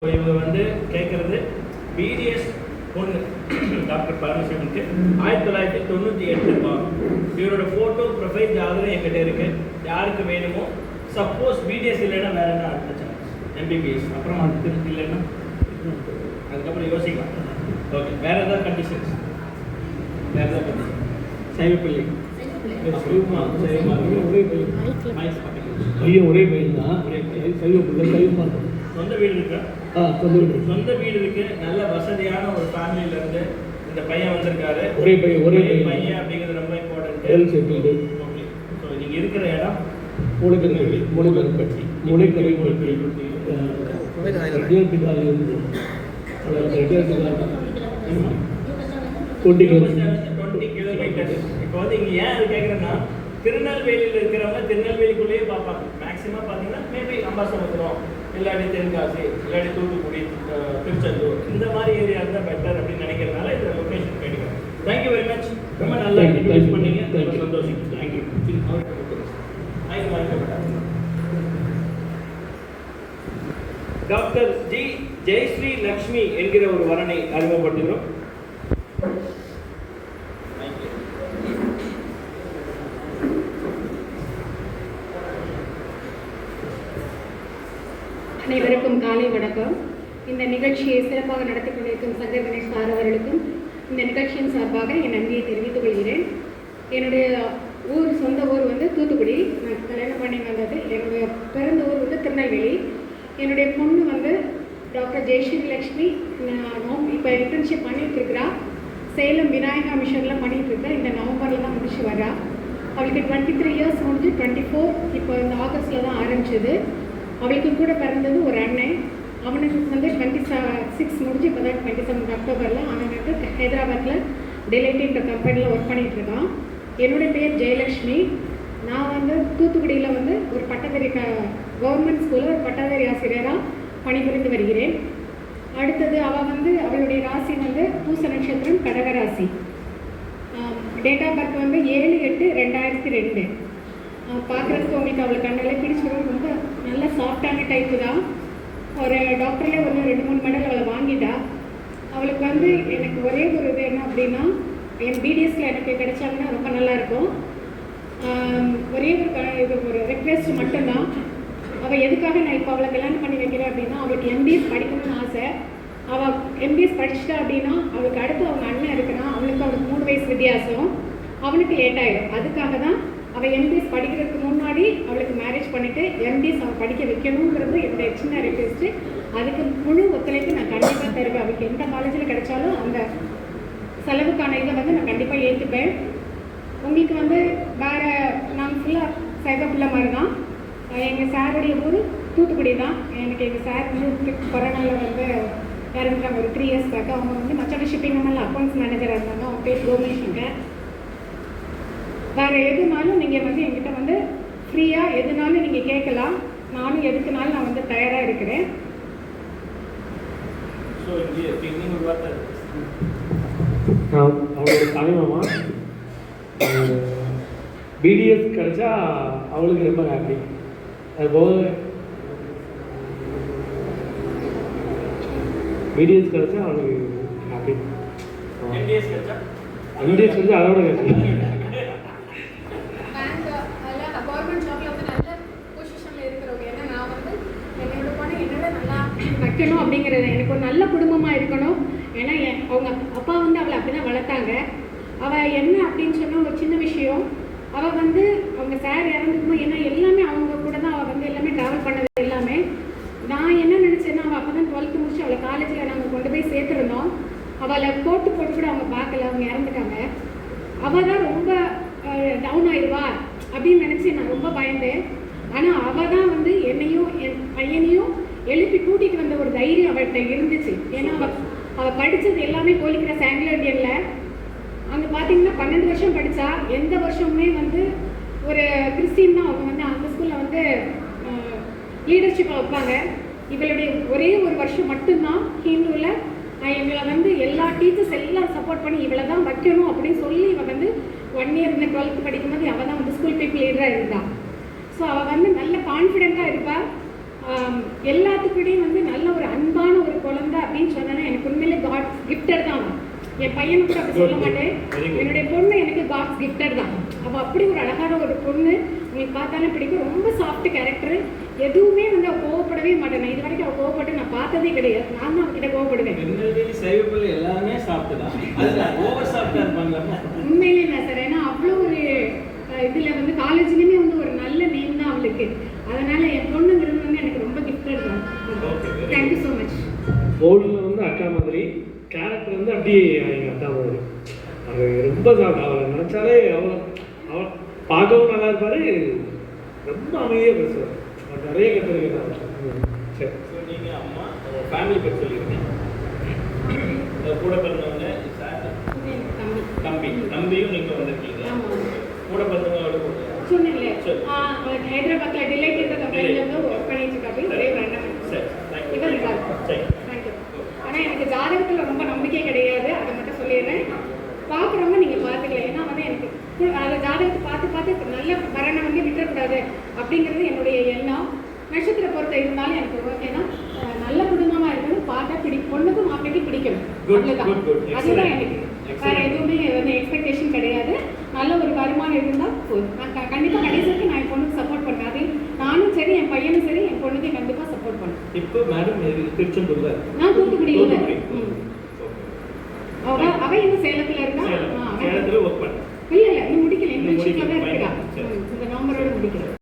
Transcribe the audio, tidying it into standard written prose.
இவங்க வந்து கேட்குறது பிடிஎஸ் பொண்ணு டாக்டர் பரமசிவனுக்கு 1998 இவரோட ஃபோட்டோ ப்ரொஃபைல் ஜாதகம் என்கிட்ட இருக்குது. யாருக்கு வேணுமோ, சப்போஸ் பிடிஎஸ் இல்லைன்னா வேறு என்ன அடுத்த சான்ஸ் எம்பிபிஎஸ், அப்புறம் அடுத்து இல்லைன்னா அதுக்கப்புறம் யோசிக்கலாம். ஓகே, வேறு ஏதாவது கண்டிஷன்ஸ்? வேறு ஏதாவது கண்டிஷன்? சைவப்பிள்ளை பையன் ஒரே பையன் தான். சைவமா இருக்கும். சொந்த வீடு இருக்கா? சொந்த வீடு இருக்கு. நல்ல வசதியான ஒரு ஃபேமிலியில இருந்து இந்த பையன் வந்திருக்காரு. ஒரே பையன் பையன் அப்படிங்கிறது ரொம்ப இம்பார்ட்டன்ட். ஓகே, ஸோ நீங்க இருக்கிற இடம் மூளைக்கருப்பட்டி இப்போ வந்து இங்க ஏன் அது கேட்குறேன்னா, திருநெல்வேலியில் இருக்கிறவங்க திருநெல்வேலிக்குள்ளேயே பார்ப்பாங்க. மேக்ஸிமம் பார்த்தீங்கன்னா மேபி அம்பாசமுத்திரம், இல்லாட்டி தென்காசி, இல்லாட்டி தூத்துக்குடி, திருச்செந்தூர், இந்த மாதிரி ஏரியா இருந்தால் பெட்டர் அப்படின்னு நினைக்கிறதுனால இந்த லொக்கேஷன் கேட்டுக்கிறேன். Thank you very much. ரொம்ப நல்லா இன்ட்ரடியூஸ் பண்ணீங்க. ரொம்ப சந்தோஷம். Thank you. Doctor G Jayashree Lakshmi என்கிற ஒரு வரனை அறிமுகப்படுத்துகிறோம். அனைவருக்கும் காலை வணக்கம். இந்த நிகழ்ச்சியை சிறப்பாக நடத்தி கொண்டிருக்கும் சங்கர் கணேஷ் சார் அவர்களுக்கும் இந்த நிகழ்ச்சியின் சார்பாக என் நன்றியை தெரிவித்துக் கொள்கிறேன். என்னுடைய சொந்த ஊர் வந்து தூத்துக்குடி. நான் கல்யாணம் பண்ணி வந்தது. என்னுடைய பிறந்த ஊர் வந்து திருநெல்வேலி. என்னுடைய பொண்ணு வந்து டாக்டர் ஜெயஸ்ரீ லக்ஷ்மி இப்போ இன்டர்ன்ஷிப் பண்ணிகிட்டு இருக்கிறா. சேலம் விநாயகா மிஷனில் பண்ணிகிட்டு இருக்கா. இந்த நவம்பரில் தான் முடிச்சு வரா. அவளுக்கு 23 இயர்ஸ் முடிஞ்சு 24 இப்போ இந்த ஆகஸ்டில் தான் ஆரம்பிச்சது. அவளுக்கு கூட பிறந்தது ஒரு அண்ணன். அவனுக்கு வந்து 26 முடிஞ்சு இப்போ தான் 27 அக்டோபரில் அவன் வந்து ஹைதராபாத்தில் டெலைட்டின்ற கம்பெனியில் ஒர்க் பண்ணிகிட்ருக்கான். என்னுடைய பேர் ஜெயலக்ஷ்மி. நான் வந்து தூத்துக்குடியில் வந்து ஒரு பட்டதாரி கவர்மெண்ட் ஸ்கூலில் ஒரு பட்டதாரி ஆசிரியராக பணிபுரிந்து வருகிறேன். அடுத்தது அவளுடைய ராசி வந்து பூச நட்சத்திரம், கடகராசி. டேட் ஆஃப் பர்த் வந்து 7/8/2002. பார்க்குறதுக்கு உங்களுக்கு அவளை கண்ணெல்லாம் பிடிச்சிடும். ரொம்ப நல்ல சாஃப்டான டைப்பு தான். ஒரு டாக்டர்லேயே ஒரு 2-3 மெடல் அவளை வாங்கிட்டா. அவளுக்கு வந்து எனக்கு ஒரே ஒரு இது என்ன அப்படின்னா, என் பிடிஎஸில் எனக்கு கிடைச்சாங்கன்னா ரொம்ப நல்லாயிருக்கும். ஒரே ஒரு ரெக்வெஸ்ட் மட்டும்தான். அவள் எதுக்காக நான் இப்போ அவளை கல்யாணம் பண்ணி வைக்கிறேன் அப்படின்னா, அவளுக்கு எம்பிஎஸ் படிக்கணும்னு ஆசை. அவள் எம்பிஎஸ் படிச்சுட்டா அப்படின்னா அவளுக்கு அடுத்து அவங்க அண்ணன் இருக்கிறான். அவளுக்கு 3 வயசு வித்தியாசம். அவனுக்கு லேட் ஆகிடும். அதுக்காக தான் அவள் எம்பிஎஸ் படிக்கிறதுக்கு முன்னாடி அவளுக்கு மேரேஜ் பண்ணிவிட்டு எம்பிஎஸ் அவள் படிக்க வைக்கணுங்கிறது என்னுடைய சின்ன ரெக்வெஸ்ட்டு. அதுக்கு முழு ஒத்துழைப்பு நான் கண்டிப்பாக தருவேன். அவளுக்கு எந்த காலேஜில் கிடைச்சாலும் அந்த செலவுக்கான இதை வந்து நான் கண்டிப்பாக ஏற்றுப்பேன். உங்களுக்கு வந்து வேறு நாங்கள் ஃபுல்லாக சைவ பிள்ளை மாதிரி தான். எங்கள் சாருடைய ஊர் தூத்துக்குடி தான். எனக்கு எங்கள் சார் வந்து கொரோனாவில் வந்து இறந்துட்டாங்க ஒரு 3 இயர்ஸ் பேக். அவங்க வந்து மச்சோட ஷிப்பிங் மேலே அக்கௌண்ட்ஸ் மேனேஜராக இருந்தாங்க. அவங்க பேர் கோமேஷங்க. வேறு எதுனாலும் நீங்கள் வந்து என்கிட்ட வந்து ஃப்ரீயாக எதுனாலும் நீங்கள் கேட்கலாம். நானும் எதுக்குனாலும் நான் வந்து தயாராக இருக்கிறேன். அவளோட தலைமாமா பிடிஎஸ் கிடைச்சா அவளுக்கு ரொம்ப ஹாப்பி. அதுபோக பிடிஎஸ் கிடைச்சா அவளுக்கு ஹாப்பி. எம்பிஎஸ் கிடைச்சா அதோட ஹாப்பி. கவர்மெண்ட் ஜாப்ல வந்து நல்ல பொசிஷனில் இருக்கிறவங்க. ஏன்னா நான் வந்து என்னோட பொண்ணு என்னோட நல்லா வைக்கணும் அப்படிங்கிறது. எனக்கு ஒரு நல்ல குடும்பமாக இருக்கணும். ஏன்னா அவங்க அப்பா வந்து அவளை அப்படி தான் வளர்த்தாங்க. அவள் என்ன அப்படின்னு சொன்னால் ஒரு சின்ன விஷயம், அவள் வந்து அவங்க சார் இறந்துக்கும்போது ஏன்னா எல்லாமே அவங்க கூட தான் அவள் வந்து எல்லாமே ட்ராவல் பண்ணது எல்லாமே. நான் என்ன நினச்சேன்னா, அவள் அப்போ தான் 12th முடிச்சு அவளை காலேஜில் நாங்கள் கொண்டு போய் சேர்த்துருந்தோம். அவளை போட்டு கூட அவங்க பார்க்கல, அவங்க இறந்துட்டாங்க. அவள் தான் ரொம்ப டவுன் ஆயிடுவா அப்படின்னு நினச்சி நான் ரொம்ப பயந்தேன். ஆனால் அவள் தான் வந்து என்னையும் என் பையனையும் எழுப்பி கூட்டிகிட்டு வந்த ஒரு தைரியம் அவள்கிட்ட இருந்துச்சு. ஏன்னா அவள் படித்தது எல்லாமே கோலிக்கிற ஆங்கிலோ இண்டியனில். அங்கே பார்த்தீங்கன்னா 12 வருஷம் படித்தா. எந்த வருஷமுமே வந்து ஒரு கிறிஸ்டின் தான் அவங்க வந்து அந்த ஸ்கூலில் வந்து லீடர்ஷிப்பாக வைப்பாங்க. இவளுடைய ஒரே ஒரு வருஷம் மட்டும்தான் ஹிந்துவில் எங்களை வந்து எல்லா டீச்சர்ஸ் எல்லாம் சப்போர்ட் பண்ணி இவளை தான் வைக்கணும் அப்படின்னு சொல்லி இவள் வந்து 1 இயர் இந்த 12th படிக்கும்போது அவள் தான் வந்து ஸ்கூல் பீப்புள் லீடராக இருந்தாள். ஸோ அவள் வந்து நல்ல கான்ஃபிடென்ட்டாக இருப்பாள். எல்லாத்துக்கூடையும் வந்து நல்ல ஒரு அன்பான ஒரு குழந்தை அப்படின்னு சொன்னா எனக்கு உண்மையிலே காட் கிஃப்டட் தான் அவன். என் பையனை கூட அப்படி சொல்ல மாட்டேன். என்னுடைய பொண்ணு எனக்கு காட்ஸ் கிஃப்டட் தான். அவள் அப்படி ஒரு அழகான ஒரு பொண்ணு, உங்களுக்கு பார்த்தாலும் பிடிக்கும். ரொம்ப சாஃப்ட் கேரக்டர். எதுவுமே வந்து அவள் கோவப்படவே மாட்டேன். நான் இது வரைக்கும் அவள் கோவப்பட்டு நான் பார்த்ததே கிடையாது. நான் தான் அவகிட்ட கோவப்படுவேன். எல்லாமே சாப்பிட்டுதான் ஓவர் சாப்பிட்டா இருப்பாங்க. உண்மையிலே என்ன சார், ஏன்னா அவ்வளோ ஒரு இதில் வந்து காலேஜ்லேயுமே வந்து ஒரு நல்ல நேம் தான் அவளுக்கு. அதனால என் பொண்ணுங்கிறது வந்து எனக்கு ரொம்ப கிஃப்டட் தான். Thank you so much. போர்டில் வந்து அக்கா மாதிரி, கேரக்டர் வந்து அப்படியே எங்கள் அக்கா மாதிரி. அது ரொம்ப சாப்பிட்டு அவளை நினச்சாலே அவள் பார்க்கவும் நல்லா இருப்பார், ரொம்ப அமைதியாக பேசுவார். அவர் நிறைய கற்றுருக்கேன். சரி, ஸோ நீங்கள் அம்மா ஃபேமிலி பற்றி சொல்லியிருக்கேன். கூட பிறந்தவங்க தம்பி தம்பியும் நீங்கள் வந்திருக்கீங்க. கூட பிறந்தவங்களோட சொன்னீங்களே ஹைதராபாத்ல டிலைட் கம்பெனில வந்து ஒர்க் பண்ணிட்டு இருக்காங்க. ஒரே வேண்டாம் இவர் இருக்காரு. தேங்க்யூ. ஆனால் எனக்கு ஜாதகத்தில் ரொம்ப நம்பிக்கை கிடையாது, அதை மட்டும் சொல்லிடுறேன். பார்க்குறவங்க நீங்கள் பார்த்துக்கலாம். ஏன்னா வந்து எனக்கு அதை ஜாதகத்தை பார்த்து நல்ல வரனை வந்து விட்டுறக்கூடாது அப்படிங்கிறது என்னுடைய எண்ணம். நட்சத்திர பொறுத்த இருந்தாலும் எனக்கு ஓகேனா நல்ல குடும்பமாக இருக்கணும், பார்த்தா பொண்ணுக்கும் மாப்பிளைக்கு பிடிக்கணும். அவ்வளோதான், அதுதான் எனக்கு. வேறு எதுவுமே வந்து எக்ஸ்பெக்டேஷன் கிடையாது. நல்ல ஒரு வருமானம் இருந்தால் போதும். நான் கண்டிப்பாக கடைசிக்கு நான் என் பொண்ணுக்கு சப்போர்ட் பண்ணேன். அது நானும் சரி, என் பையனும் சரி, என் பொண்ணுக்கு கண்டிப்பாக சப்போர்ட் பண்ணேன். இப்போ மேடம் திருச்செந்தூர்ல, நான் தூத்துக்குடியில். அவ இன்னும் சேலத்தில் இருக்கா. சேலத்தில் ஒர்க் பண்ணேன். இல்லை இன்னும் முடிக்கல. இன்டர்ன்ஷிப்பில் தான் இருக்கிறா. இந்த நவம்பரோட முடிக்கிறேன்.